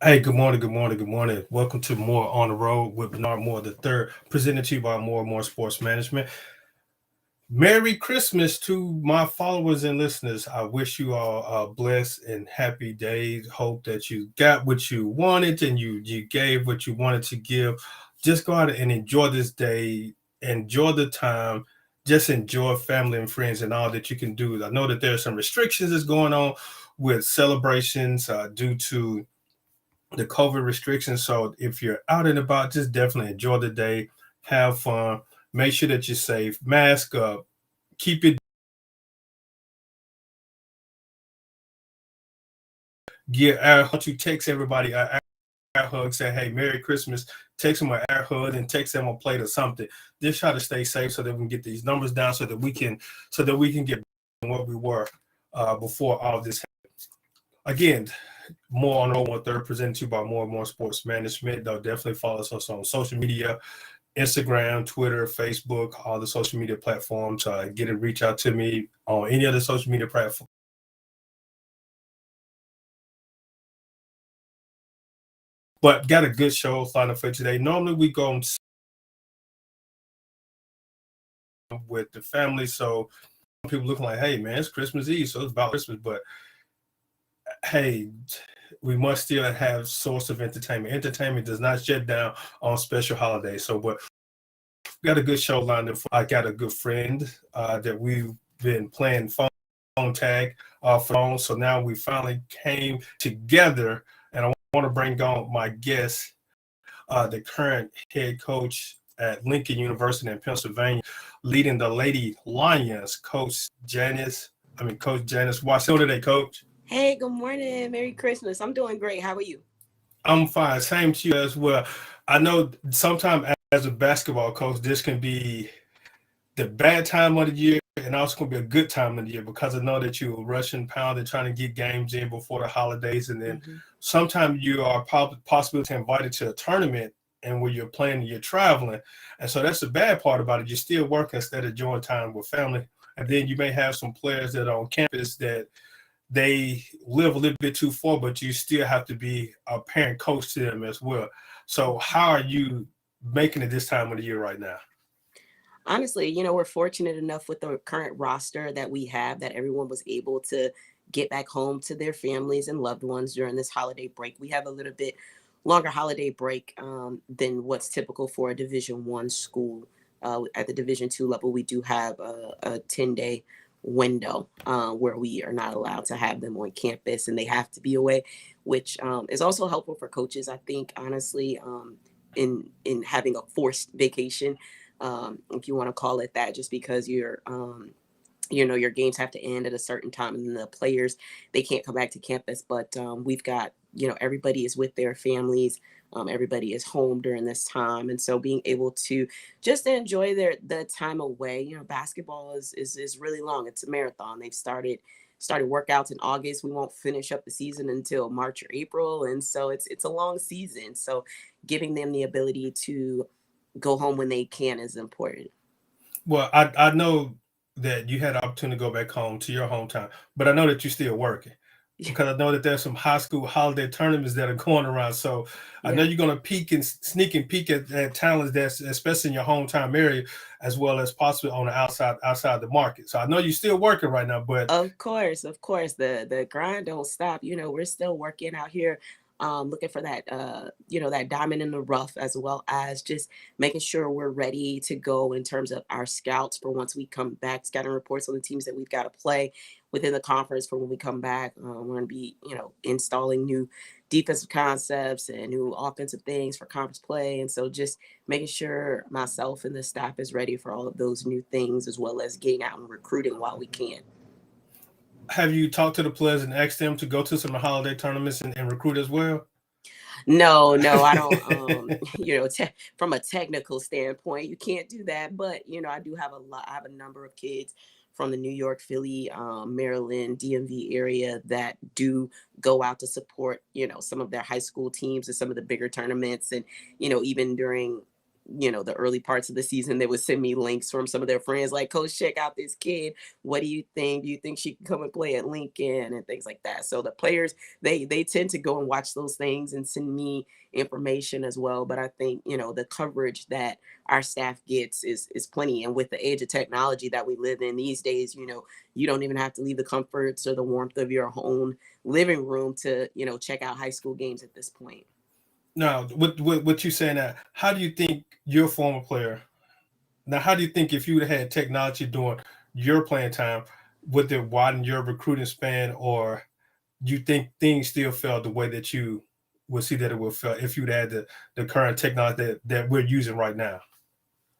Hey, good morning, good morning, good morning. Welcome to More on the Road with Bernard Moore the third, presented to you by More and More Sports Management. Merry Christmas to my followers and listeners. I wish you all a blessed and happy day. Hope that you got what you wanted and you gave what you wanted to give. Just go out and enjoy this day. Enjoy the time. Just enjoy family and friends and all that you can do. I know that there are some restrictions that's going on with celebrations due to the COVID restrictions. So if you're out and about, just definitely enjoy the day, have fun, make sure that you're safe, mask up, keep it. Get air. Once you text everybody a air hug, say hey, Merry Christmas. Text them an air hug and text them a plate or something. Just try to stay safe so that we can get these numbers down, so that we can get what we were before all of this. Again, more on 1/3 presented to you by More and More Sports Management. They'll definitely follow us on social media. Instagram, Twitter, Facebook, all the social media platforms. Reach out to me on any other social media platform. But got a good show lined up for today. Normally we go with the family, so people looking like, hey man, it's Christmas Eve, so it's about Christmas. But hey, we must still have source of entertainment. Entertainment does not shut down on special holidays. So, but got a good show lined up. I got a good friend that we've been playing phone tag phone. So now we finally came together, and I want to bring on my guest, the current head coach at Lincoln University in Pennsylvania, leading the Lady Lions, Coach Janice Watts. How today, Coach? Hey, good morning. Merry Christmas. I'm doing great. How are you? I'm fine. Same to you as well. I know sometimes as a basketball coach, this can be the bad time of the year and also going to be a good time of the year because I know that you're rushing, pounding, trying to get games in before the holidays. And then hmm sometimes you are possibly invited to a tournament and where you're playing, you're traveling. And so that's the bad part about it. You're still working instead of enjoying time with family. And then you may have some players that are on campus that they live a little bit too far, but you still have to be a parent coach to them as well. So how are you making it this time of the year right now? Honestly, we're fortunate enough with the current roster that we have that everyone was able to get back home to their families and loved ones during this holiday break. We have a little bit longer holiday break than what's typical for a Division 1 school. At the Division 2 level, we do have a 10-day window where we are not allowed to have them on campus and they have to be away, which is also helpful for coaches, I think, honestly, in having a forced vacation, if you want to call it that, just because your games have to end at a certain time and the players, they can't come back to campus. But we've got, everybody is with their families. Everybody is home during this time, and so being able to just enjoy the time away. Basketball is really long. It's a marathon. They've started workouts in August. We won't finish up the season until March or April, and so it's a long season. So giving them the ability to go home when they can is important. Well, I know that you had the opportunity to go back home to your hometown, but I know that you're still working because I know that there's some high school holiday tournaments that are going around. So I know Yeah. you're going to peek and sneak and peek at talents that's especially in your hometown area, as well as possibly on the outside the market. So I know you're still working right now, but Of course, the grind don't stop. We're still working out here, looking for that, that diamond in the rough, as well as just making sure we're ready to go in terms of our scouts for once we come back, scouting reports on the teams that we've got to play within the conference for when we come back. We're going to be, installing new defensive concepts and new offensive things for conference play, and so just making sure myself and the staff is ready for all of those new things, as well as getting out and recruiting while we can. have you talked to the players and asked them to go to some of the holiday tournaments and recruit as well? No, no, I don't. From a technical standpoint, you can't do that. But I do have a lot. I have a number of kids from the New York, Philly, Maryland, DMV area that do go out to support, some of their high school teams and some of the bigger tournaments, and even during the early parts of the season, they would send me links from some of their friends, like, Coach, check out this kid. What do you think? Do you think she can come and play at Lincoln and things like that? So the players, they tend to go and watch those things and send me information as well. But I think, the coverage that our staff gets is plenty. And with the age of technology that we live in these days, you don't even have to leave the comforts or the warmth of your own living room to, check out high school games at this point. Now, with what you saying that, how do you think your former player? Now, how do you think if you would have had technology during your playing time, would it widen your recruiting span, or do you think things still felt the way that you would see that it would feel if you'd had the current technology that we're using right now?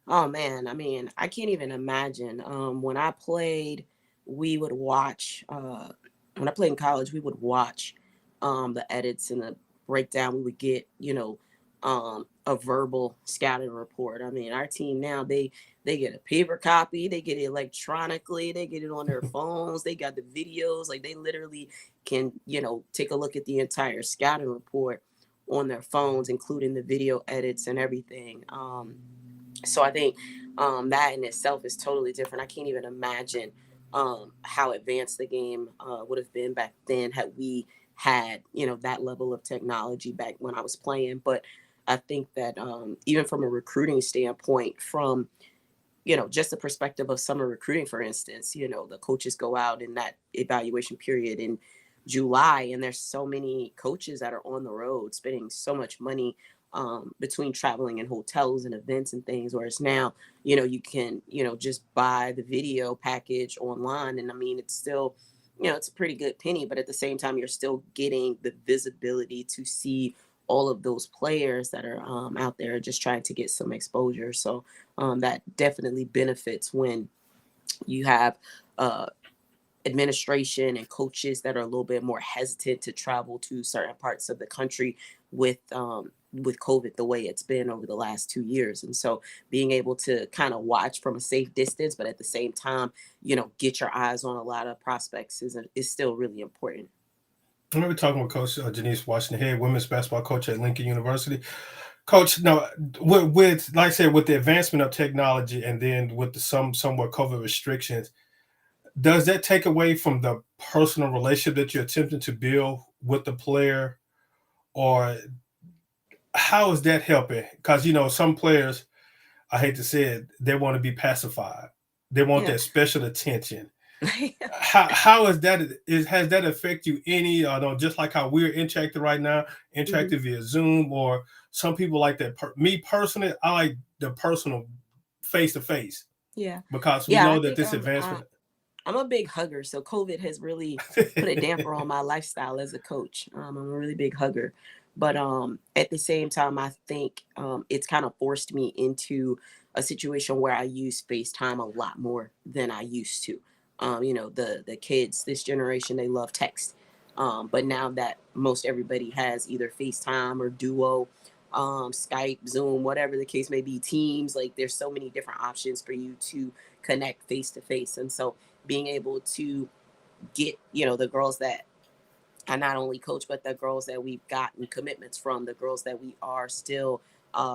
Oh man, I mean, I can't even imagine. When I played, we would watch. When I played in college, we would watch the edits and the breakdown. We would get, a verbal scouting report. I mean, our team now, they get a paper copy, they get it electronically, they get it on their phones, they got the videos. Like, they literally can, take a look at the entire scouting report on their phones, including the video edits and everything. So I think that in itself is totally different. I can't even imagine how advanced the game would have been back then had we had, that level of technology back when I was playing. But I think that even from a recruiting standpoint, from, just the perspective of summer recruiting, for instance, the coaches go out in that evaluation period in July, and there's so many coaches that are on the road spending so much money between traveling and hotels and events and things. Whereas now, you can, just buy the video package online. And I mean, it's still, it's a pretty good penny, but at the same time, you're still getting the visibility to see all of those players that are out there just trying to get some exposure. So that definitely benefits when you have administration and coaches that are a little bit more hesitant to travel to certain parts of the country with COVID the way it's been over the last 2 years. And so being able to kind of watch from a safe distance, but at the same time, get your eyes on a lot of prospects is still really important. I remember talking with Coach Janice Washington, head women's basketball coach at Lincoln University. Coach, now with like I said, with the advancement of technology and then with the somewhat COVID restrictions, does that take away from the personal relationship that you're attempting to build with the player, or how is that helping? Because some players, I hate to say it, they want to be pacified. They want Yeah. that special attention. How is that? Has that affect you any? Or no, just like how we're interacting right now, interacting via Zoom, or some people like that. Me personally, I like the personal face to face Yeah. because we Yeah, I know that think this advancement. I'm a big hugger, so COVID has really put a damper on my lifestyle as a coach. I'm a really big hugger, but at the same time, I think it's kind of forced me into a situation where I use FaceTime a lot more than I used to. The kids this generation, they love text, but now that most everybody has either FaceTime or Duo, Skype, Zoom, whatever the case may be, Teams, like, there's so many different options for you to connect face to face. And so being able to get, the girls that I not only coach, but the girls that we've gotten commitments from, the girls that we are still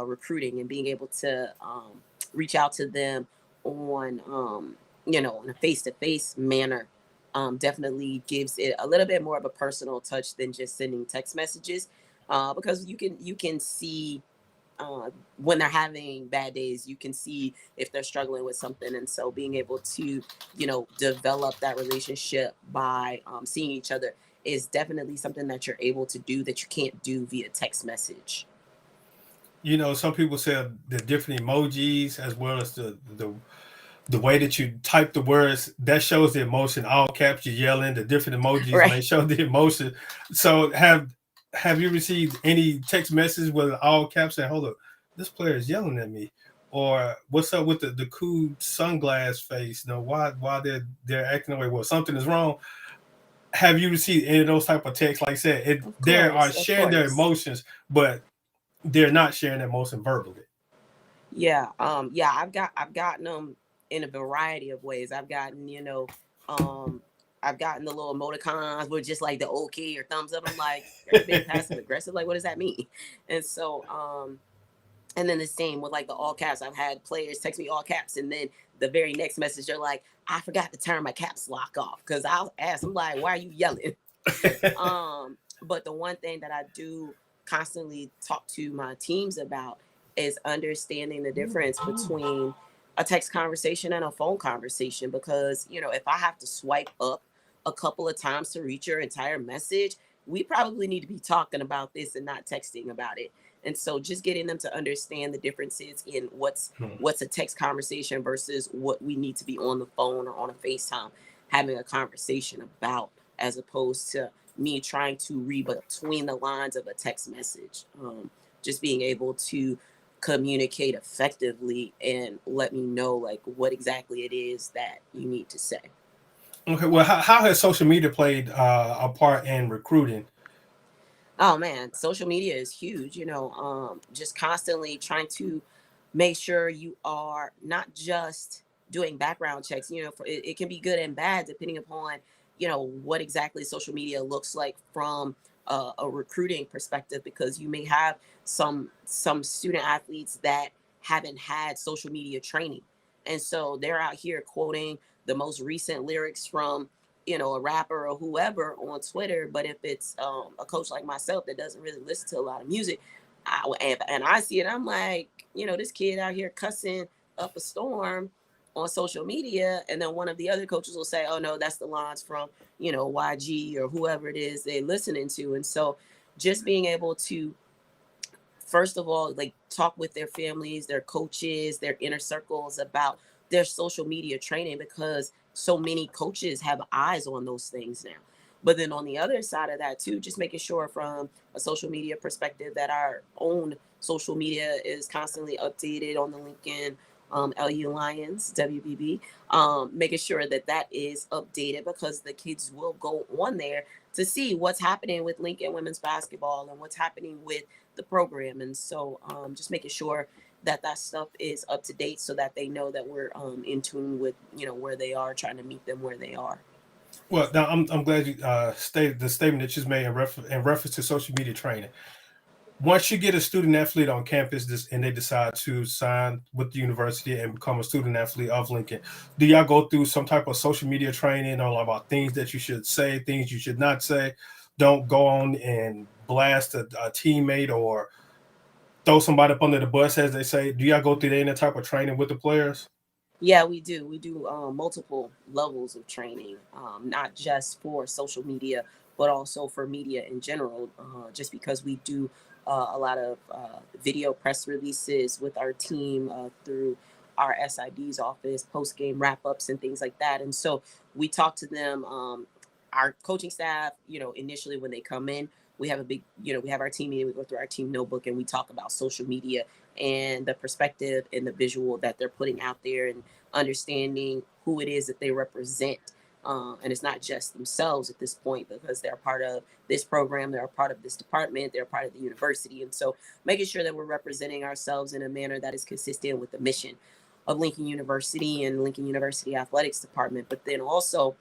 recruiting, and being able to reach out to them on, in a face-to-face manner, definitely gives it a little bit more of a personal touch than just sending text messages, because you can see when they're having bad days, you can see if they're struggling with something. And so being able to, develop that relationship by seeing each other is definitely something that you're able to do that you can't do via text message. Some people say the different emojis as well as the way that you type the words that shows the emotion. All caps, you're yelling. The different emojis Right. may show the emotion. So have you received any text messages with all caps saying, "Hold up, this player is yelling at me," or "What's up with the cool sunglass face? Why they're acting the way? Well, something is wrong." Have you received any of those type of texts? Like I said, Of they are course, of sharing their course. emotions, but they're not sharing their emotion verbally. Yeah, I've gotten them in a variety of ways. Um I've gotten the little emoticons with just like the okay or thumbs up. I'm like, they're being passive aggressive. Like, what does that mean? And so And then the same with like the all caps. I've had players text me all caps, and then the very next message they're like, I forgot to turn my caps lock off. Because I'll ask them like, why are you yelling? But the one thing that I do constantly talk to my teams about is understanding the difference between a text conversation and a phone conversation. Because, you know, if I have to swipe up a couple of times to reach your entire message, we probably need to be talking about this and not texting about it. And so just getting them to understand the differences in what's a text conversation versus what we need to be on the phone or on a FaceTime having a conversation about, as opposed to me trying to read between the lines of a text message. Just being able to communicate effectively and let me know like what exactly it is that you need to say. Okay, well, how has social media played a part in recruiting? Oh man, social media is huge, just constantly trying to make sure you are not just doing background checks, it can be good and bad depending upon, what exactly social media looks like from a recruiting perspective, because you may have some student athletes that haven't had social media training. And so they're out here quoting the most recent lyrics from a rapper or whoever on Twitter. But if it's a coach like myself that doesn't really listen to a lot of music, and I see it, I'm like, this kid out here cussing up a storm on social media, and then one of the other coaches will say, "Oh no, that's the lines from YG or whoever it is they're listening to." And so, just being able to first of all, like talk with their families, their coaches, their inner circles about their social media training, because so many coaches have eyes on those things now. But then on the other side of that too, just making sure from a social media perspective that our own social media is constantly updated on the Lincoln LU Lions, WBB, making sure that that is updated, because the kids will go on there to see what's happening with Lincoln women's basketball and what's happening with the program. And so just making sure that that stuff is up to date so that they know that we're in tune with where they are, trying to meet them where they are. Well, now I'm glad you stated the statement that you just made in reference to social media training. Once you get a student athlete on campus and they decide to sign with the university and become a student athlete of Lincoln, do y'all go through some type of social media training on about things that you should say, things you should not say? Don't go on and blast a teammate or throw somebody up under the bus, as they say. Do y'all go through any type of training with the players? Yeah, we do. We do multiple levels of training, not just for social media, but also for media in general. Just because we do a lot of video press releases with our team through our SID's office, post game wrap ups, and things like that. And so we talk to them, our coaching staff, initially when they come in. We have a big, we have our team meeting, we go through our team notebook, and we talk about social media and the perspective and the visual that they're putting out there, and understanding who it is that they represent. And it's not just themselves at this point, because they're part of this program, they're a part of this department, they're a part of the university. And so making sure that we're representing ourselves in a manner that is consistent with the mission of Lincoln University and Lincoln University Athletics Department. But then also,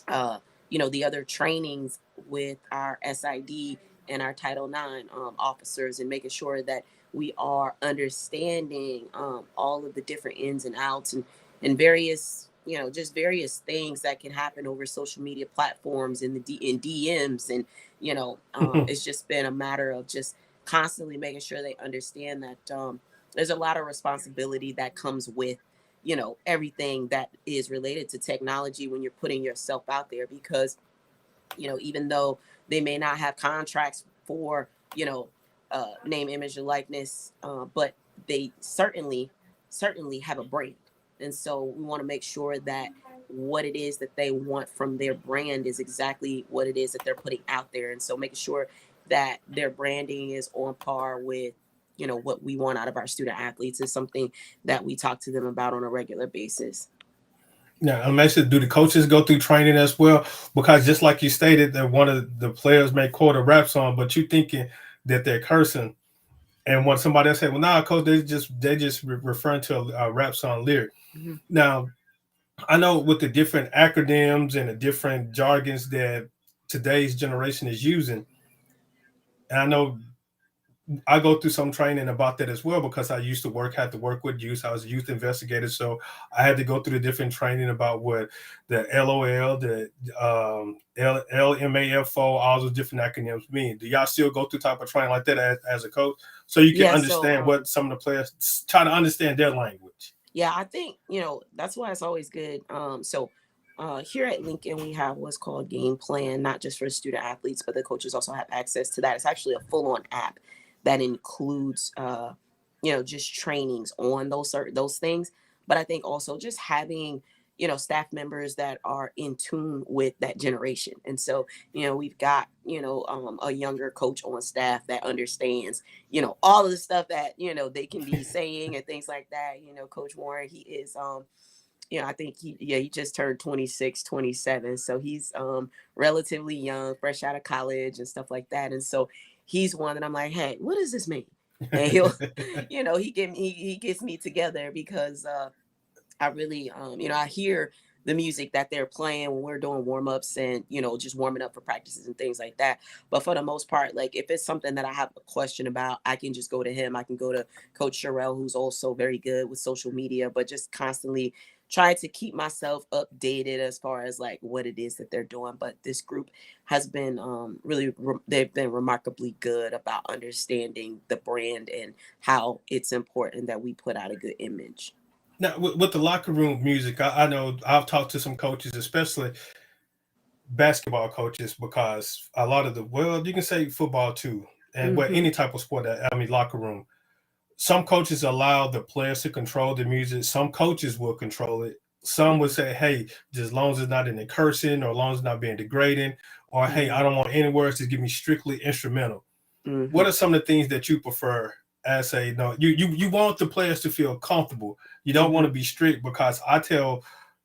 uh, the other trainings with our SID and our Title IX officers, and making sure that we are understanding all of the different ins and outs, and various, just various things that can happen over social media platforms in in DMs. And, it's just been a matter of just constantly making sure they understand that there's a lot of responsibility that comes with everything that is related to technology when you're putting yourself out there. Because even though they may not have contracts for name, image, and likeness, but they certainly have a brand. And so we want to make sure that what it is that they want from their brand is exactly what it is that they're putting out there. And so making sure that their branding is on par with what we want out of our student athletes is something that we talk to them about on a regular basis. Yeah, I'm actually, do the coaches go through training as well? Because just like you stated, that one of the players may quote a rap song, but you thinking that they're cursing, and when somebody else say, "Well, nah, coach, they just referring to a rap song lyric." Mm-hmm. Now, I know with the different acronyms and the different jargons that today's generation is using, and I know I go through some training about that as well because I used to had to work with youth. I was a youth investigator, so I had to go through the different training about what the LOL, the LMAFO, all those different acronyms mean. Do y'all still go through type of training like that as a coach, so you can Yeah, understand what some of the players try to understand their language? yeah, I think, that's why it's always good. Here at Lincoln, we have what's called Game Plan, not just for the student athletes, but the coaches also have access to that. It's actually a full-on app that includes, just trainings on those things. But I think also just having, staff members that are in tune with that generation. And so, we've got, a younger coach on staff that understands, all of the stuff that, they can be saying and things like that. Coach Warren, he is, I think he just turned 26, 27. So he's relatively young, fresh out of college and stuff like that. And so he's one that I'm like, hey, what does this mean? And he'll, he gets me together because I really, I hear the music that they're playing when we're doing warm ups and, just warming up for practices and things like that. But for the most part, like if it's something that I have a question about, I can just go to him. I can go to Coach Sherelle, who's also very good with social media, but just constantly try to keep myself updated as far as like what it is that they're doing. But this group has been they've been remarkably good about understanding the brand and how it's important that we put out a good image. Now, with the locker room music, I know I've talked to some coaches, especially basketball coaches, because a lot of you can say football too, and any type of sport. Locker room. Some coaches allow the players to control the music. Some coaches will control it. Some would say, "Hey, just as long as it's not any cursing, or as long as it's not being degrading, or hey, I don't want any words. Just give me strictly instrumental." What are some of the things that you prefer? As you want the players to feel comfortable. You don't want to be strict, because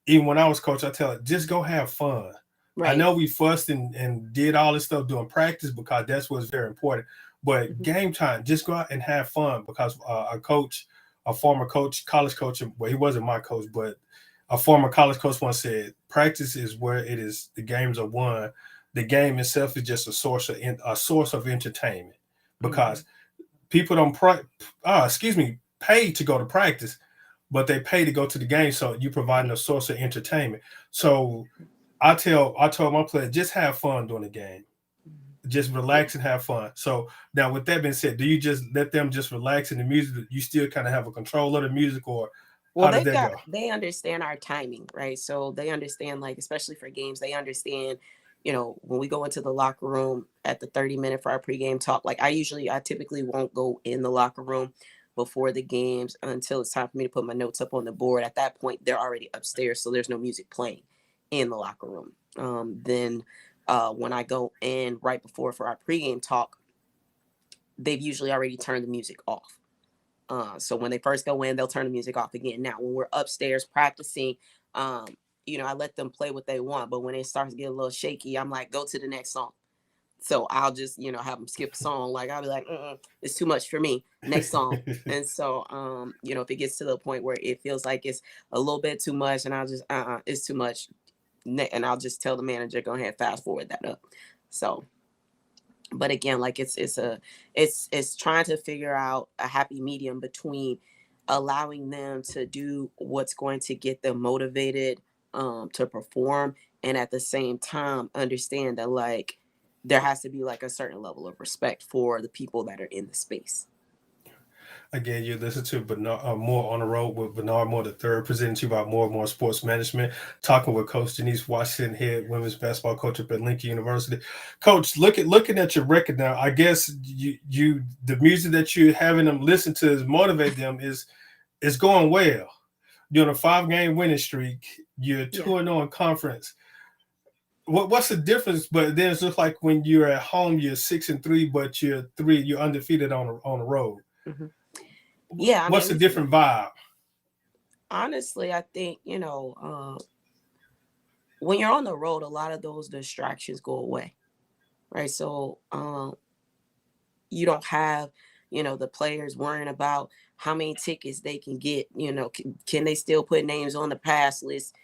even when I was coach, I tell it, just go have fun. Right. I know we fussed and did all this stuff during practice because that's what's very important. But game time, just go out and have fun, because a former coach, college coach, well, he wasn't my coach, but a former college coach once said, practice is where the games are won. The game itself is just a source of entertainment, because people don't pay to go to practice, but they pay to go to the game. So you providing a source of entertainment. So I told my players, just have fun during the game. Just relax and have fun. So now, with that being said, do you just let them just relax in the music? You still kind of have a control of the music, or how does that go? They understand our timing, right? So they understand, like, especially for games, they understand, when we go into the locker room at the 30-minute for our pregame talk, like I typically won't go in the locker room before the games until it's time for me to put my notes up on the board. At that point, they're already upstairs, so there's no music playing in the locker room. Then when I go in right before for our pregame talk, they've usually already turned the music off. So when they first go in, they'll turn the music off again. Now, when we're upstairs practicing, I let them play what they want. But when it starts to get a little shaky, I'm like, go to the next song. So I'll just, have them skip a song. Like, I'll be like, it's too much for me. Next song. And so, if it gets to the point where it feels like it's a little bit too much, and I'll just, it's too much. And I'll just tell the manager, go ahead, fast forward that up. So, but again, like it's trying to figure out a happy medium between allowing them to do what's going to get them motivated to perform, and at the same time understand that, like, there has to be like a certain level of respect for the people that are in the space. Again, you listen to Bernard, More on the Road with Bernard Moore III, presented to you by More and More Sports Management. Talking with Coach Janice Washington, head women's basketball coach up at Lincoln University. Coach, looking at your record now, I guess the music that you're having them listen to is motivate them is going well. You're on a 5-game winning streak. You're 2-0 in conference. What's the difference? But then it's just like when you're at home, you're 6-3, but you're undefeated on the road. Yeah. What's the different vibe? Honestly, I think, when you're on the road, a lot of those distractions go away, right? So you don't have, the players worrying about how many tickets they can get, can they still put names on the pass list,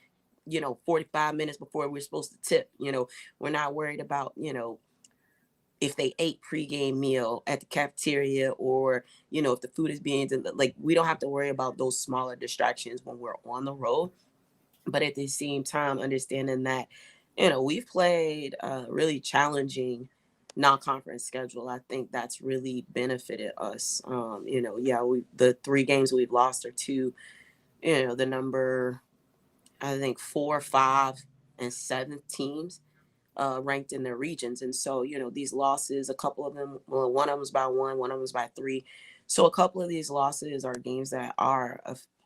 45 minutes before we're supposed to tip. We're not worried about, if they ate pregame meal at the cafeteria, or, you know, if the food is being like, we don't have to worry about those smaller distractions when we're on the road. But at the same time, understanding that, you know, we've played a really challenging non-conference schedule. I think that's really benefited us. You know, yeah, the 3 games we've lost are to, you know, the number, I think 4, 5, and 7 teams ranked in their regions. And so, you know, these losses, a couple of them, well, one of them was by 1, one of them was by 3. So a couple of these losses are games that are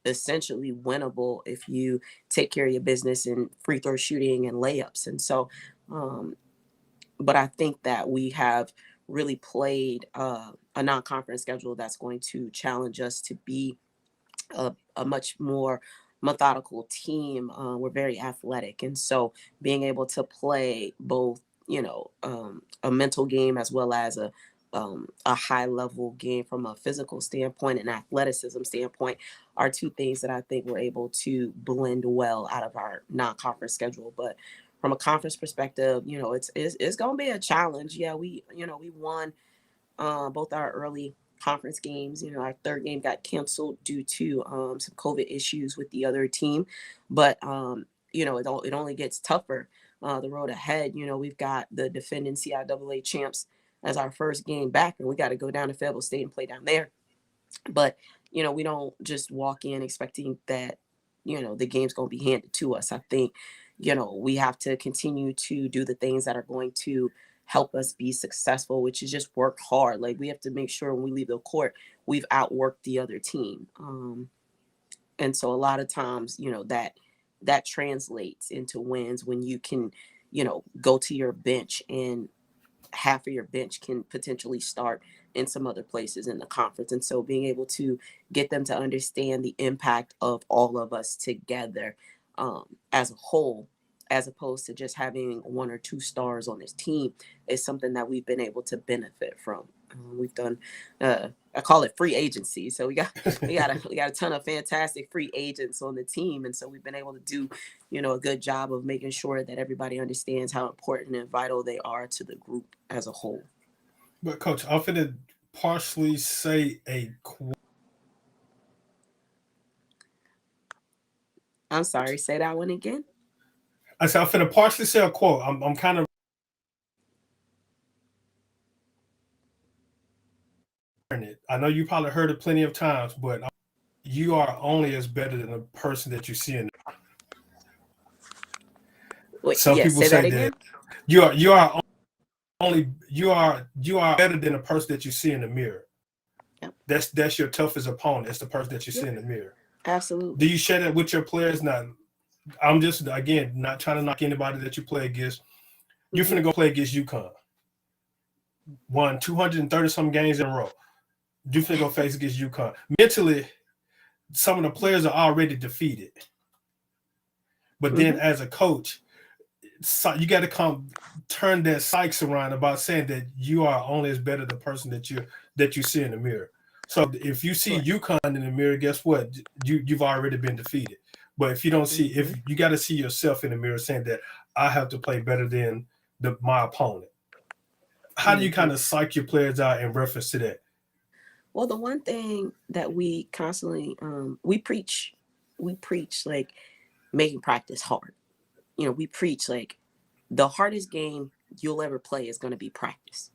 essentially winnable if you take care of your business in free throw shooting and layups. And so, but I think that we have really played a non-conference schedule that's going to challenge us to be a much more methodical team. We're very athletic, and so being able to play both, you know, a mental game as well as a high level game from a physical standpoint and athleticism standpoint are 2 things that I think we're able to blend well out of our non-conference schedule. But from a conference perspective, you know, it's going to be a challenge. Yeah, we won both our early conference games. You know, our 3rd game got canceled due to some COVID issues with the other team, but you know, it only gets tougher the road ahead. You know, we've got the defending CIAA champs as our first game back, and we got to go down to Fayetteville State and play down there. But you know, we don't just walk in expecting that, you know, the game's going to be handed to us. I think, you know, we have to continue to do the things that are going to help us be successful, which is just work hard. Like, we have to make sure when we leave the court, we've outworked the other team. And so a lot of times, you know, that translates into wins when you can, you know, go to your bench, and half of your bench can potentially start in some other places in the conference. And so being able to get them to understand the impact of all of us together as a whole, as opposed to just having 1 or 2 stars on this team, is something that we've been able to benefit from. We've done, I call it free agency. So we got a ton of fantastic free agents on the team, and so we've been able to do, you know, a good job of making sure that everybody understands how important and vital they are to the group as a whole. But coach, I'm finna partially say I'm sorry, say that one again. I said I'm finna partially say a quote. I'm kind of it. I know you probably heard it plenty of times, but you are only as better than the person that you see in. Wait, Some yes, people say that say that again. you are better than the person that you see in the mirror. Yep. That's your toughest opponent. It's the person that you see Yep. in the mirror. Do Absolutely. you share that with your players? Now, I'm just, again, not trying to knock anybody that you play against. You're Mm-hmm. finna go play against UConn. Won 230 some games in a row. You're finna go face against UConn. Mentally, some of the players are already defeated. But then Mm-hmm. as a coach, so you got to turn that psyche around about saying that you are only as better the person that you see in the mirror. So if you see Right. UConn in the mirror, guess what? You've already been defeated. But if you don't see, if Mm-hmm. you got to see yourself in the mirror saying that I have to play better than my opponent. How do you Mm-hmm. kind of psych your players out in reference to that? Well, the one thing that we constantly we preach like making practice hard. You know, we preach like the hardest game you'll ever play is going to be practice.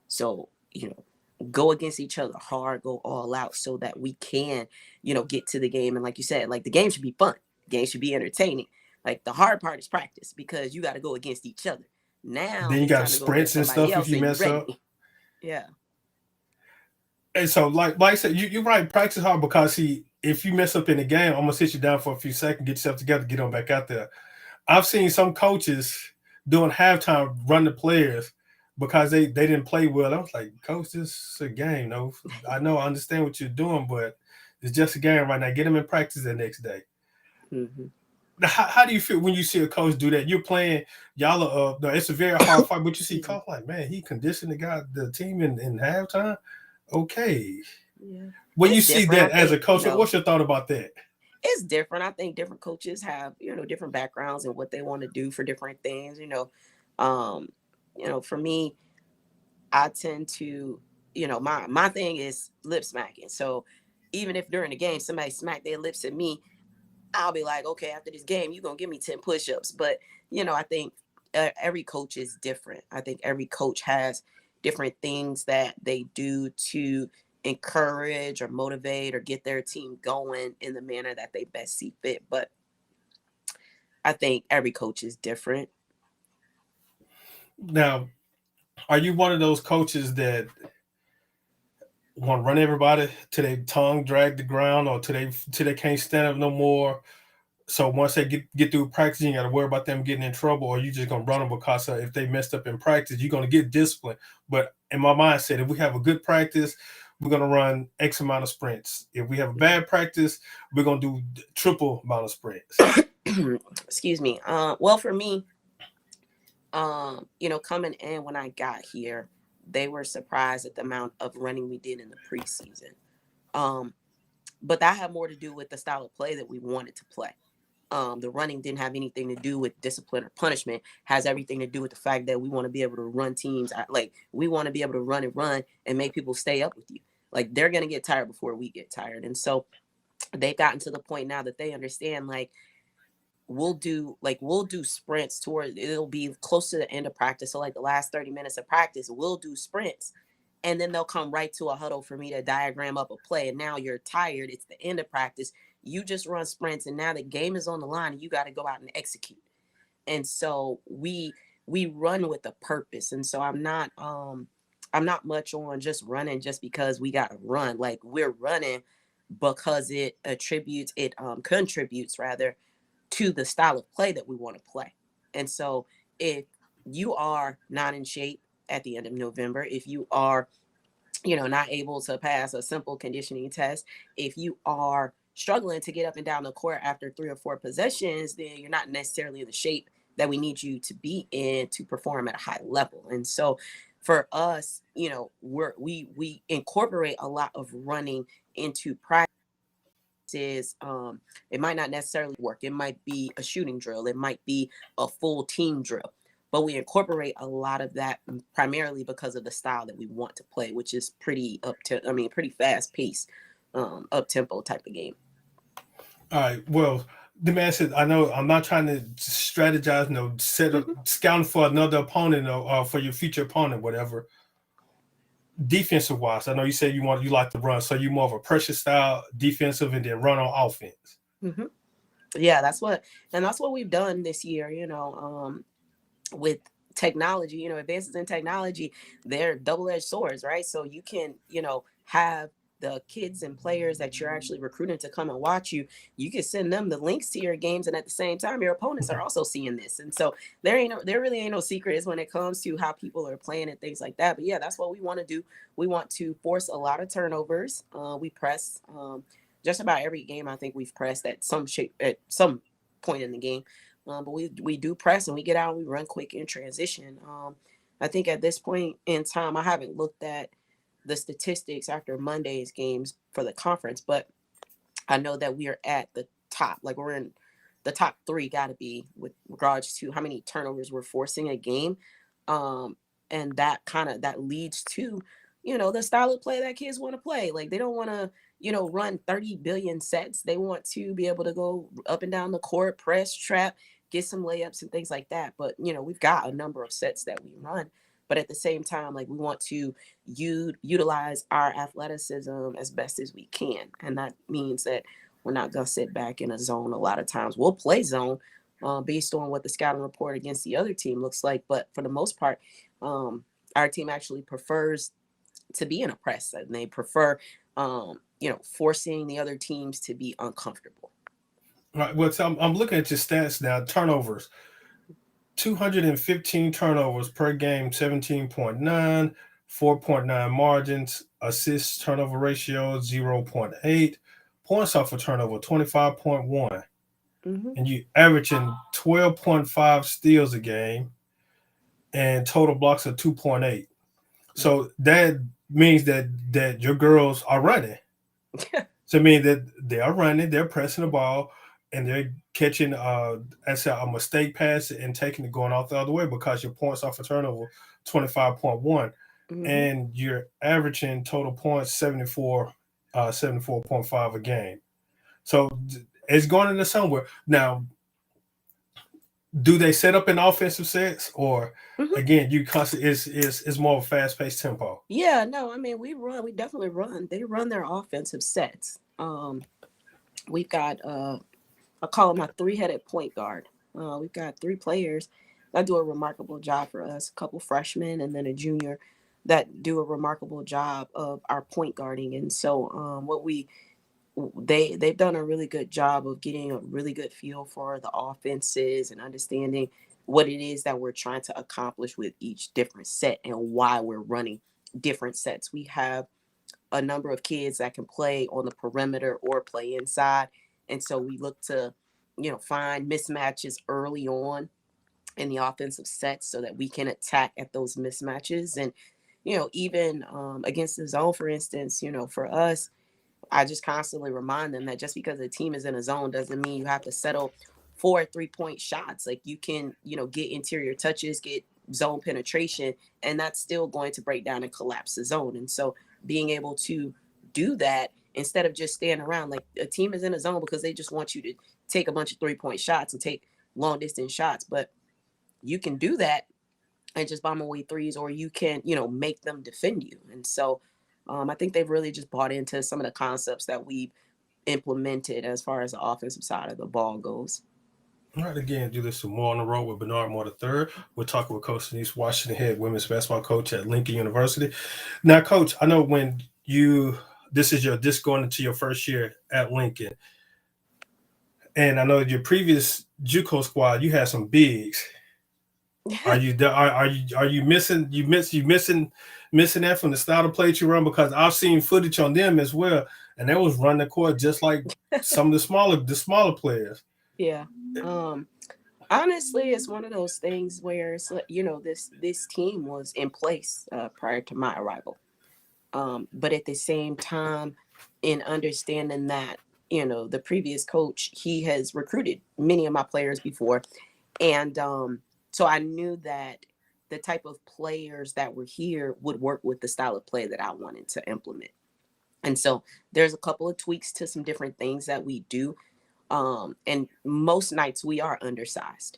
So, you know, go against each other hard, go all out so that we can, you know, get to the game. And like you said, like, the game should be fun, the game should be entertaining. Like, the hard part is practice, because you got to go against each other. Now Then you it's got time to go against sprints and somebody stuff if else, you and you mess ready. up. Yeah. And so, like I said, you're right. Practice hard because if you mess up in the game, I'm gonna sit you down for a few seconds, get yourself together, get on back out there. I've seen some coaches doing halftime run the players because they didn't play well. I was like, coach, this is a game. No, I know, I understand what you're doing, but it's just a game right now. Get them in practice the next day. Mm-hmm. How do you feel when you see a coach do that? You're playing, y'all are no, it's a very hard fight, but you see Excuse me. coach like, man, he conditioned the team in halftime. Okay. Yeah. When you It's see different. I that as a think, you coach, know, what's your thought about that? it's different. I think different coaches have, you know, different backgrounds and what they want to do for different things, um, you know, for me, I tend to, my thing is lip smacking. So even if during the game somebody smack their lips at me, I'll be like, okay, after this game, you're going to give me 10 push-ups. But, I think every coach is different. I think every coach has different things that they do to encourage or motivate or get their team going in the manner that they best see fit. But I think every coach is different. Now, are you one of those coaches that want to run everybody till they tongue drag the ground or till they can't stand up no more? So once they get through practice, you got to worry about them getting in trouble, or you just gonna run them because if they messed up in practice, you're gonna get disciplined. But in my mindset, if we have a good practice, we're gonna run X amount of sprints. If we have a bad practice, we're gonna do triple amount of sprints. Excuse me. Well, for me, coming in when I got here, they were surprised at the amount of running we did in the preseason. But that had more to do with the style of play that we wanted to play. The running didn't have anything to do with discipline or punishment. Has everything to do with the fact that we want to be able to run teams. Like, we want to be able to run and make people stay up with you. Like, they're going to get tired before we get tired. And so they've gotten to the point now that they understand, like, we'll do sprints toward, it'll be close to the end of practice. So like the last 30 minutes of practice, we'll do sprints. And then they'll come right to a huddle for me to diagram up a play. And now you're tired. It's the end of practice. You just run sprints, and now the game is on the line, and you got to go out and execute. And so we run with a purpose. And so I'm not much on just running just because we got to run. Like, we're running because it contributes rather to the style of play that we want to play. And so if you are not in shape at the end of November, if you are, not able to pass a simple conditioning test, if you are struggling to get up and down the court after 3 or 4 possessions, then you're not necessarily in the shape that we need you to be in to perform at a high level. And so for us, we incorporate a lot of running into practice. Is it might not necessarily work. It might be a shooting drill. It might be a full team drill. But we incorporate a lot of that primarily because of the style that we want to play, which is pretty fast paced, up tempo type of game. All right. Well, the man said, I know I'm not trying to strategize, set up scouting for another opponent or for your future opponent, whatever. Defensive wise, I know you said you like to run, so you more of a pressure style defensive and then run on offense. Mm-hmm. Yeah, that's what we've done this year. With technology, advances in technology, they're double-edged swords, right? So you can, have the kids and players that you're actually recruiting to come and watch you. You can send them the links to your games, and at the same time, your opponents are also seeing this. And so there really ain't no secrets when it comes to how people are playing and things like that. But yeah, that's what we want to do. We want to force a lot of turnovers. We press just about every game. I think we've pressed at some point in the game. But we do press, and we get out and we run quick in transition. I think at this point in time, I haven't looked at the statistics after Monday's games for the conference, but I know that we are at the top. Like, we're in the top 3, got to be, with regards to how many turnovers we're forcing a game. And that leads to, the style of play that kids want to play. Like, they don't want to, run 30 billion sets. They want to be able to go up and down the court, press, trap, get some layups and things like that. But, we've got a number of sets that we run. But at the same time, like, we want to utilize our athleticism as best as we can. And that means that we're not going to sit back in a zone. A lot of times we'll play zone based on what the scouting report against the other team looks like. But for the most part, our team actually prefers to be in a press, and they prefer, forcing the other teams to be uncomfortable. Right. Well, so I'm looking at your stats now. Turnovers. 215 turnovers per game, 17.9, 4.9 margins, assists turnover ratio 0.8, points off a turnover 25.1, and you averaging 12.5 steals a game, and total blocks of 2.8. So that means that your girls are running. So I mean that they are running, they're pressing the ball, and they're catching a mistake pass and taking it going off the other way, because your points off a turnover 25.1. and you're averaging total points 74.5 a game. So it's going into somewhere. Now, do they set up an offensive sets, or again, you constantly it's more of a fast paced tempo? Yeah, no, I mean we definitely run. They run their offensive sets. We've got I call him my three-headed point guard. We've got three players that do a remarkable job for us, a couple freshmen and then a junior that do a remarkable job of our point guarding. And so they've done a really good job of getting a really good feel for the offenses and understanding what it is that we're trying to accomplish with each different set and why we're running different sets. We have a number of kids that can play on the perimeter or play inside. And so we look to, find mismatches early on in the offensive sets so that we can attack at those mismatches. And, even against the zone, for instance, for us, I just constantly remind them that just because a team is in a zone doesn't mean you have to settle for 3-point shots. Like you can, get interior touches, get zone penetration, and that's still going to break down and collapse the zone. And so being able to do that instead of just standing around, like a team is in a zone because they just want you to take a bunch of 3-point shots and take long distance shots. But you can do that and just bomb away threes, or you can, make them defend you. And so I think they've really just bought into some of the concepts that we've implemented as far as the offensive side of the ball goes. All right, again, do this some More on the Road with Bernard Moore III. We're talking with Coach Denise Washington, head women's basketball coach at Lincoln University. Now, Coach, I know when this is going into your first year at Lincoln, and I know your previous JUCO squad, you had some bigs. Are you missing that from the style of play you run? Because I've seen footage on them as well, and they was running the court just like some of the smaller players. Yeah. Honestly, it's one of those things where it's this team was in place prior to my arrival, but at the same time, in understanding that the previous coach, he has recruited many of my players before, and so I knew that the type of players that were here would work with the style of play that I wanted to implement. And so there's a couple of tweaks to some different things that we do. And most nights we are undersized.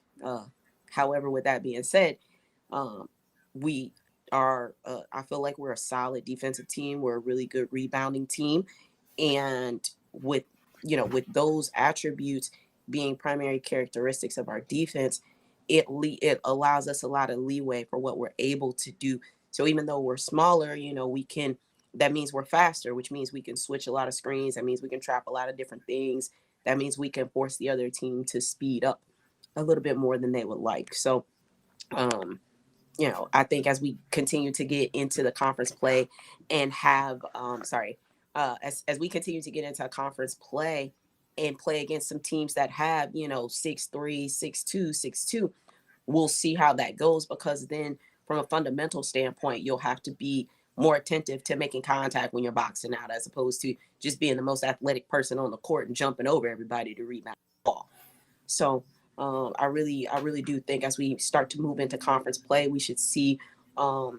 However, with that being said, we are, I feel like we're a solid defensive team. We're a really good rebounding team. And with those attributes being primary characteristics of our defense, it allows us a lot of leeway for what we're able to do. So even though we're smaller, that means we're faster, which means we can switch a lot of screens. That means we can trap a lot of different things. That means we can force the other team to speed up a little bit more than they would like. So, I think as we continue to get into the conference play and have, as we continue to get into conference play and play against some teams that have, 6'3", 6'2", 6'2", we'll see how that goes, because then from a fundamental standpoint, you'll have to be more attentive to making contact when you're boxing out, as opposed to just being the most athletic person on the court and jumping over everybody to rebound the ball. So I really do think as we start to move into conference play, we should see a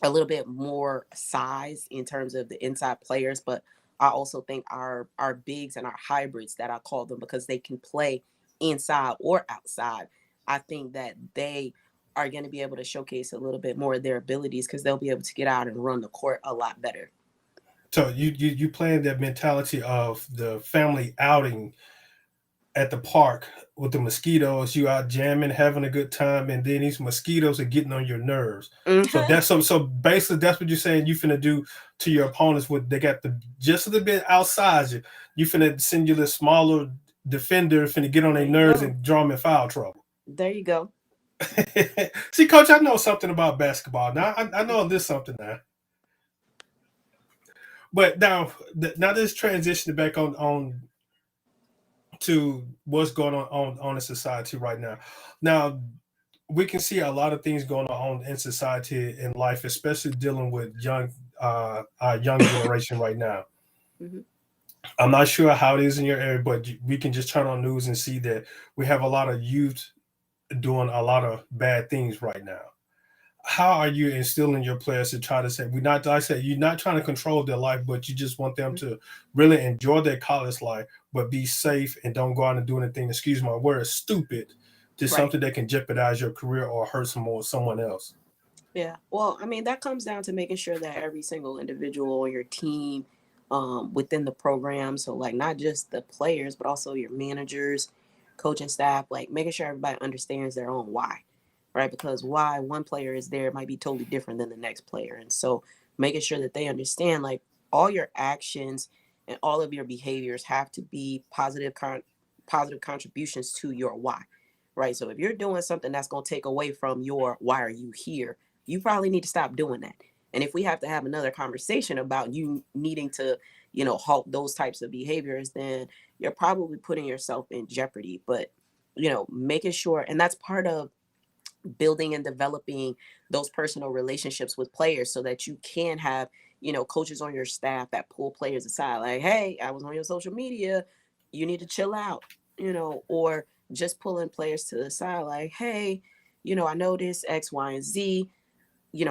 little bit more size in terms of the inside players. But I also think our bigs and our hybrids, that I call them, because they can play inside or outside, I think that they are going to be able to showcase a little bit more of their abilities, because they'll be able to get out and run the court a lot better. So you playing that mentality of the family outing at the park with the mosquitoes, you out jamming, having a good time, and then these mosquitoes are getting on your nerves. Mm-hmm. So basically that's what you're saying you finna do to your opponents. With they got just a little bit outside you, you finna send you the smaller defender finna get on their nerves and draw them in foul trouble. There you go. See, Coach, I know something about basketball. Now I know this something now. But now this transition back on to what's going on in society right now. Now we can see a lot of things going on in society and life, especially dealing with our young generation right now. Mm-hmm. I'm not sure how it is in your area, but we can just turn on news and see that we have a lot of youth doing a lot of bad things right now. how are you instilling your players to try to say we not I said you're not trying to control their life, but you just want them to really enjoy their college life, but be safe and don't go out and do anything, excuse my word, stupid to Right. something that can jeopardize your career or hurt someone else. Yeah. Well, I mean, that comes down to making sure that every single individual on your team, within the program, so like not just the players, but also your managers, coaching staff, like making sure everybody understands their own why, right? Because why one player is there might be totally different than the next player. And so making sure that they understand like all your actions and all of your behaviors have to be positive contributions to your why, right? So if you're doing something that's going to take away from your why are you here, you probably need to stop doing that. And if we have to have another conversation about you needing to, halt those types of behaviors, then you're probably putting yourself in jeopardy. But, making sure, and that's part of building and developing those personal relationships with players so that you can have, coaches on your staff that pull players aside, like, hey, I was on your social media, you need to chill out, or just pulling players to the side, like, hey, I noticed X, Y, and Z,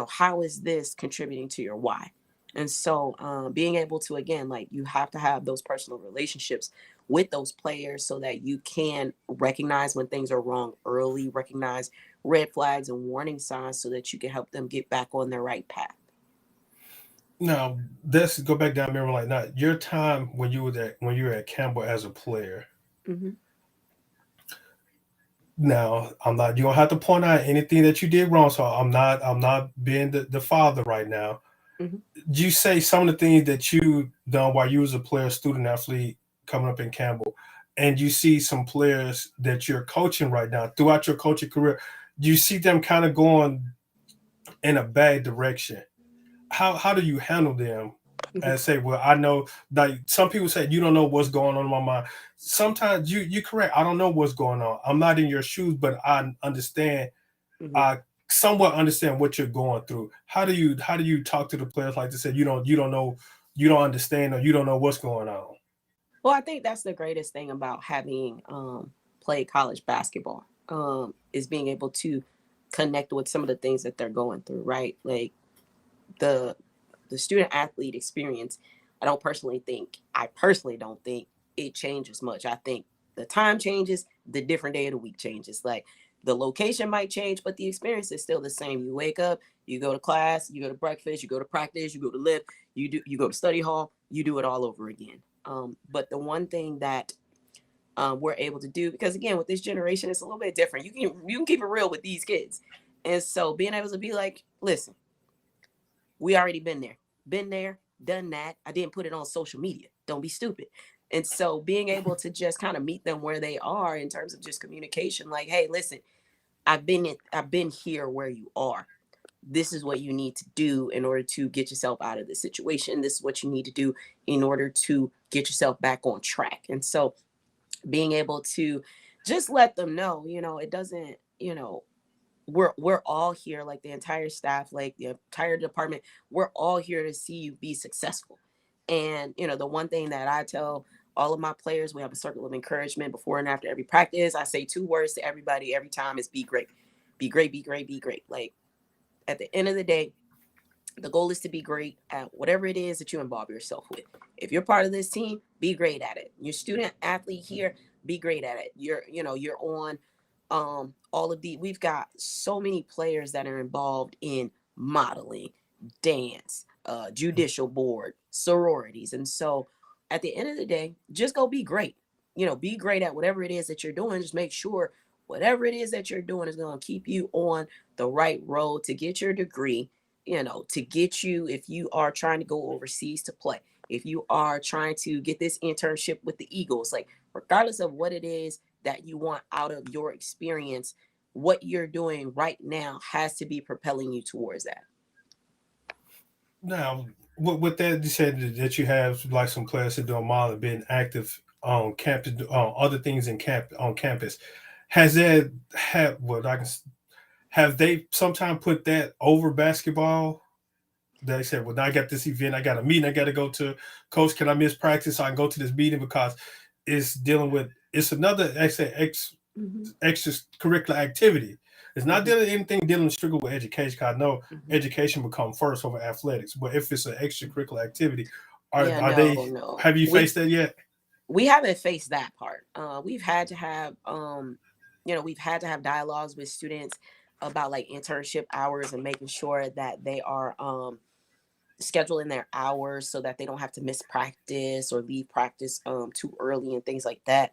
how is this contributing to your why? And so being able to, again, like you have to have those personal relationships with those players so that you can recognize when things are wrong early, recognize red flags and warning signs so that you can help them get back on their right path. Now let's go back down memory like now. Your time when you were at Campbell as a player. Mm-hmm. Now, I'm not. You don't have to point out anything that you did wrong. So I'm not being the father right now. Mm-hmm. You say some of the things that you done while you was a player, student athlete coming up in Campbell, and you see some players that you're coaching right now throughout your coaching career. Do you see them kind of going in a bad direction? How do you handle them? Mm-hmm. And say, well, I know like some people say you don't know what's going on in my mind. Sometimes you're correct. I don't know what's going on. I'm not in your shoes, but I understand. Mm-hmm. I somewhat understand what you're going through. How do you talk to the players like to say you don't know, you don't understand, or you don't know what's going on? Well, I think that's the greatest thing about having played college basketball, is being able to connect with some of the things that they're going through, right? Like the the student athlete experience, I personally don't think it changes much. I think the time changes, the different day of the week changes. Like the location might change, but the experience is still the same. You wake up, you go to class, you go to breakfast, you go to practice, you go to lift, you go to study hall, you do it all over again. But the one thing that we're able to do, because again, with this generation, it's a little bit different. You can keep it real with these kids, and so being able to be like, listen, we already been there, done that. I didn't put it on social media. Don't be stupid. And so being able to just kind of meet them where they are in terms of just communication, like, hey, listen, I've been here where you are. This is what you need to do in order to get yourself out of this situation. This is what you need to do in order to get yourself back on track. And so being able to just let them know, it doesn't, we're all here, like the entire staff, like the entire department, we're all here to see you be successful. And the one thing that I tell all of my players, we have a circle of encouragement before and after every practice. I say two words to everybody every time: is be great. Be great, be great, be great. Like at the end of the day, the goal is to be great at whatever it is that you involve yourself with. If you're part of this team, be great at it. You're student athlete here, be great at it. You're on all of the we've got so many players that are involved in modeling, dance, judicial board, sororities. And so at the end of the day, just go be great. Be great at whatever it is that you're doing. Just make sure whatever it is that you're doing is going to keep you on the right road to get your degree, to get you, if you are trying to go overseas to play, if you are trying to get this internship with the Eagles, like regardless of what it is that you want out of your experience, what you're doing right now has to be propelling you towards that. Now, with that, you said that you have like some players that do a model being active on campus, on other things in camp on campus. Has that have what I can have they sometime put that over basketball? They said, well, now I got this event, I got a meeting, I got to go to. Coach, can I miss practice so I can go to this meeting because it's dealing with it's another Mm-hmm. extracurricular activity. It's not Mhm. anything dealing strictly with education. 'Cause I know Mhm. education will come first over athletics, but if it's an extracurricular activity, Yeah, are they? no. Have you faced that yet? We haven't faced that part. We've had to have dialogues with students about like internship hours and making sure that they are scheduling their hours so that they don't have to miss practice or leave practice too early and things like that.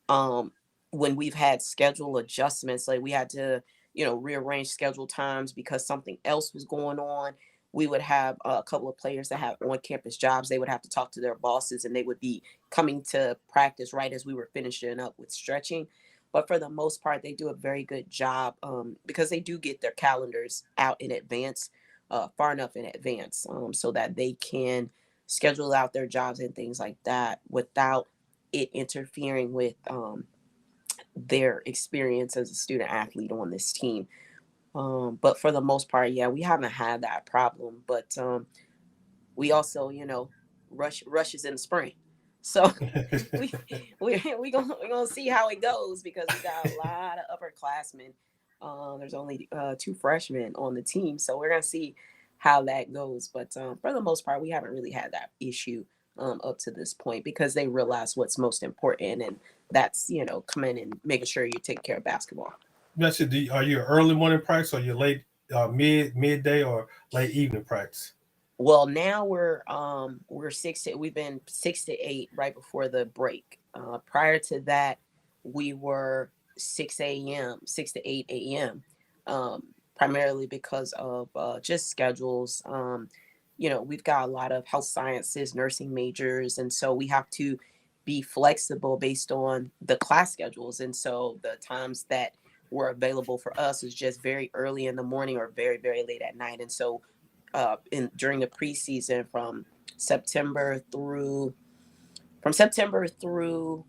Um, when we've had schedule adjustments, like we had to, rearrange schedule times because something else was going on. We would have a couple of players that have on campus jobs. They would have to talk to their bosses and they would be coming to practice right as we were finishing up with stretching. But for the most part, they do a very good job because they do get their calendars out in advance, far enough in advance, so that they can schedule out their jobs and things like that without it interfering with their experience as a student athlete on this team. But for the most part, yeah, we haven't had that problem. But we also, rushes in the spring, so we we gonna see how it goes because we got a lot of upperclassmen. There's only two freshmen on the team, so we're gonna see how that goes. But for the most part, we haven't really had that issue up to this point because they realize what's most important, and that's coming and making sure you're taking care of basketball. That's it. Are you an early morning practice or you late, midday or late evening practice? Well, now we're we've been 6 to 8 right before the break. Prior to that, we were 6 a.m., 6 to 8 a.m. Primarily because of just schedules. We've got a lot of health sciences, nursing majors, and so we have to be flexible based on the class schedules. And so the times that were available for us is just very early in the morning or very, very late at night. And so in during the preseason September through September through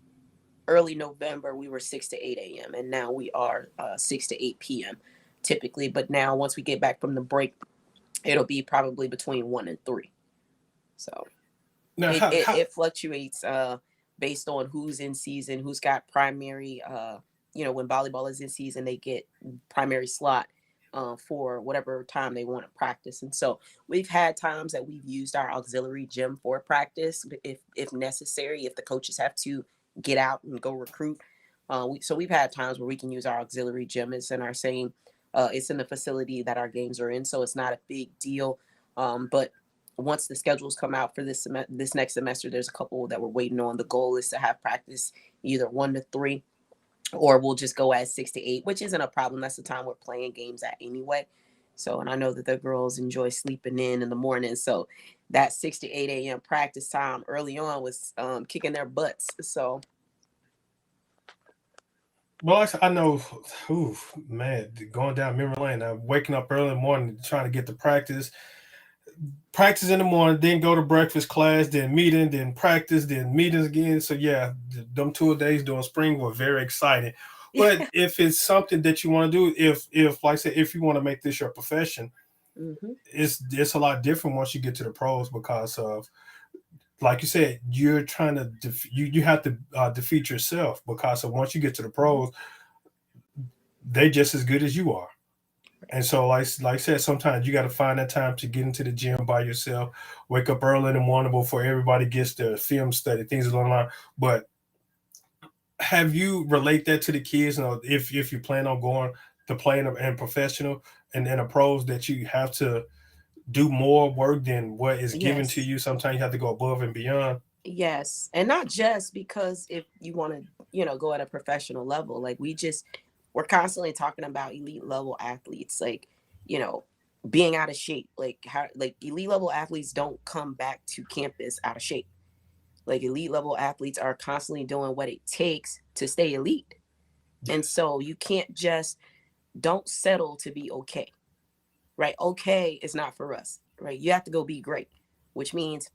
early November, we were 6 to 8 a.m. and now we are 6 to 8 p.m. typically. But now once we get back from the break, it'll be probably between 1 and 3. So Now, it fluctuates based on who's in season, who's got primary. When volleyball is in season, they get primary slot for whatever time they want to practice. And so we've had times that we've used our auxiliary gym for practice if necessary, if the coaches have to get out and go recruit. So we've had times where we can use our auxiliary gym. It's in our same, it's in the facility that our games are in, so it's not a big deal. But once the schedules come out for this next semester, there's a couple that we're waiting on. The goal is to have practice either 1 to 3, or we'll just go at 6 to 8, which isn't a problem. That's the time we're playing games at anyway. So, and I know that the girls enjoy sleeping in the morning. So that 6 to 8 a.m. practice time early on was kicking their butts. So, well, I know, ooh, man, going down memory lane, waking up early in the morning, trying to get to practice in the morning, then go to breakfast class, then meeting, then practice, then meetings again. So yeah, them 2 days during spring were very exciting. But if it's something that you want to do, if like I said, if you want to make this your profession, mhm. it's a lot different once you get to the pros because of, like you said, you're trying to you have to defeat yourself because of once you get to the pros, they just as good as you are. And so, like I said, sometimes you got to find that time to get into the gym by yourself. Wake up early in the morning before everybody gets their film study, things along the line. But have you relate that to the kids? If you plan on going to play in professional and in a pros, that you have to do more work than what is given to Yes. you. Sometimes you have to go above and beyond. Yes. And not just because if you want to, go at a professional level, like we're constantly talking about elite level athletes, like, you know, being out of shape. Like how like elite level athletes don't come back to campus out of shape. Like elite level athletes are constantly doing what it takes to stay elite. And Yes. so you can't just don't settle to be okay. Right? Okay is not for us. Right? You have to go be great, which means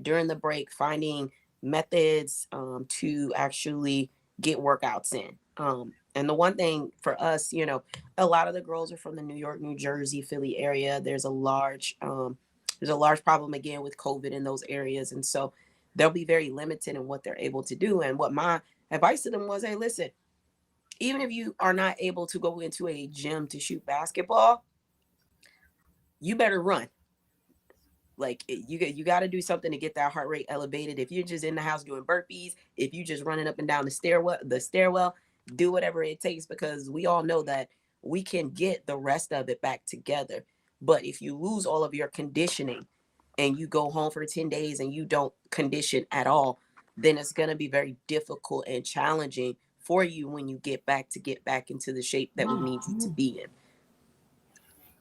during the break finding methods to actually get workouts in. And the one thing for us, a lot of the girls are from the New York, New Jersey, Philly area. There's a large problem again with COVID in those areas, and so they'll be very limited in what they're able to do. And what my advice to them was, hey, listen, even if you are not able to go into a gym to shoot basketball, you better run. Like you got to do something to get that heart rate elevated. If you're just in the house doing burpees, if you just running up and down the stairwell, do whatever it takes, because we all know that we can get the rest of it back together. But if you lose all of your conditioning and you go home for 10 days and you don't condition at all, then it's going to be very difficult and challenging for you when you get back into the shape that we need you to be in.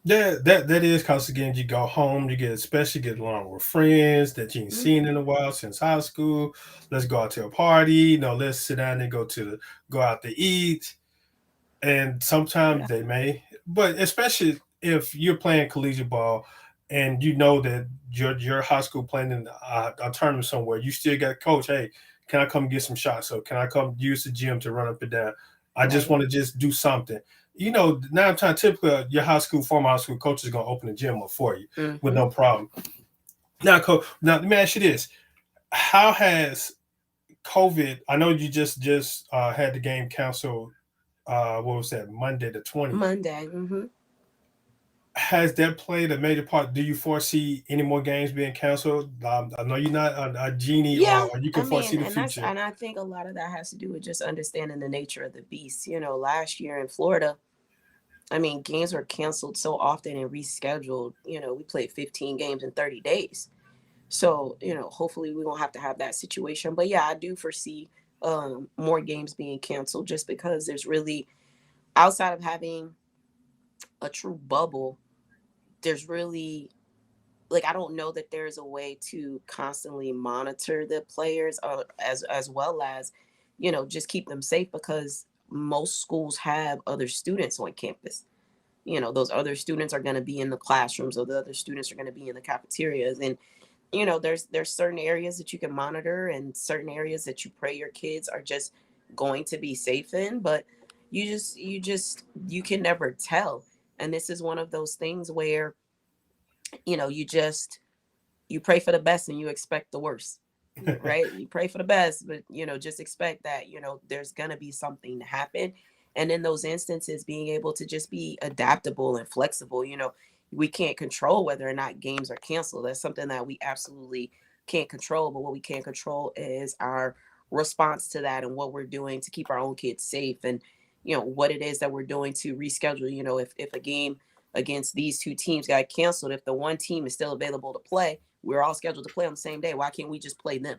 Yeah, that is because again, you go home, you get along with friends that you ain't seen in a while since high school. Let's go out to a party, let's sit down and go out to eat. And sometimes Yeah. they may, but especially if you're playing collegiate ball and you know that your high school playing in a tournament somewhere, you still got coach. Hey, can I come get some shots? So can I come use the gym to run up and down? I just Right. want to just do something. 9 times typically your former high school coach is gonna open the gym up for you with Mm-hmm. no problem. Now, coach. Now let me ask you this: how has COVID? I know you just had the game canceled. What was that? Monday the 20th. Monday. Mm-hmm. Has that played a major part? Do you foresee any more games being canceled? I know you're not a genie, Yeah, or you I can foresee mean, the and future. I think a lot of that has to do with just understanding the nature of the beast. Last year in Florida, I mean, games were canceled so often and rescheduled. We played 15 games in 30 days. So, hopefully we won't have to have that situation. But yeah, I do foresee more games being canceled, just because there's really, outside of having a true bubble, there's really, like, I don't know that there's a way to constantly monitor the players, as well as, just keep them safe, because most schools have other students on campus. Those other students are going to be in the classrooms, or the other students are going to be in the cafeterias. And there's certain areas that you can monitor, and certain areas that you pray your kids are just going to be safe in. But you can never tell. And this is one of those things where, you pray for the best and you expect the worst. Right? You pray for the best, but just expect that there's gonna be something to happen. And in those instances, being able to just be adaptable and flexible. We can't control whether or not games are canceled. That's something that we absolutely can't control. But what we can control is our response to that, and what we're doing to keep our own kids safe, and what it is that we're doing to reschedule. If a game against these two teams got canceled, if the one team is still available to play, we're all scheduled to play on the same day. Why can't we just play them?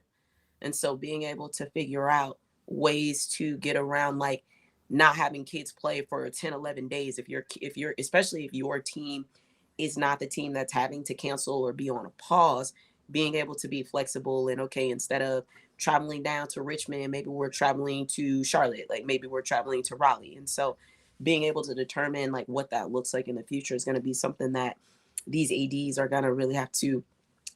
And so being able to figure out ways to get around, like, not having kids play for 10, 11 days, if you're especially if your team is not the team that's having to cancel or be on a pause, being able to be flexible, and, okay, instead of traveling down to Richmond, maybe we're traveling to Charlotte, like maybe we're traveling to Raleigh. And so being able to determine, like, what that looks like in the future is going to be something that these ADs are going to really have to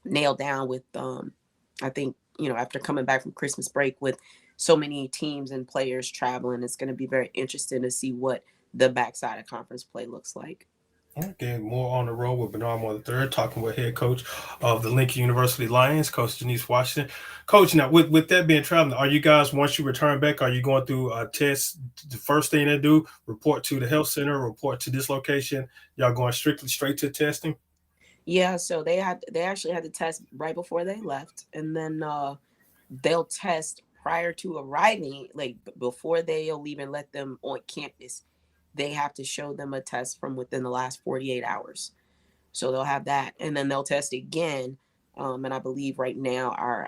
nail down with, I think, after coming back from Christmas break, with so many teams and players traveling, it's going to be very interesting to see what the backside of conference play looks like. Okay, more on the road with Bernard Moore III, talking with head coach of the Lincoln University Lions, Coach Janice Washington. Coach, now with that being traveling, are you guys, once you return back, are you going through a test? The first thing they do, report to the health center, report to this location. Y'all going strictly straight to testing? Yeah, so they actually had to test right before they left, and then they'll test prior to arriving, like before they'll even let them on campus. They have to show them a test from within the last 48 hours. So they'll have that, and then they'll test again. And I believe right now our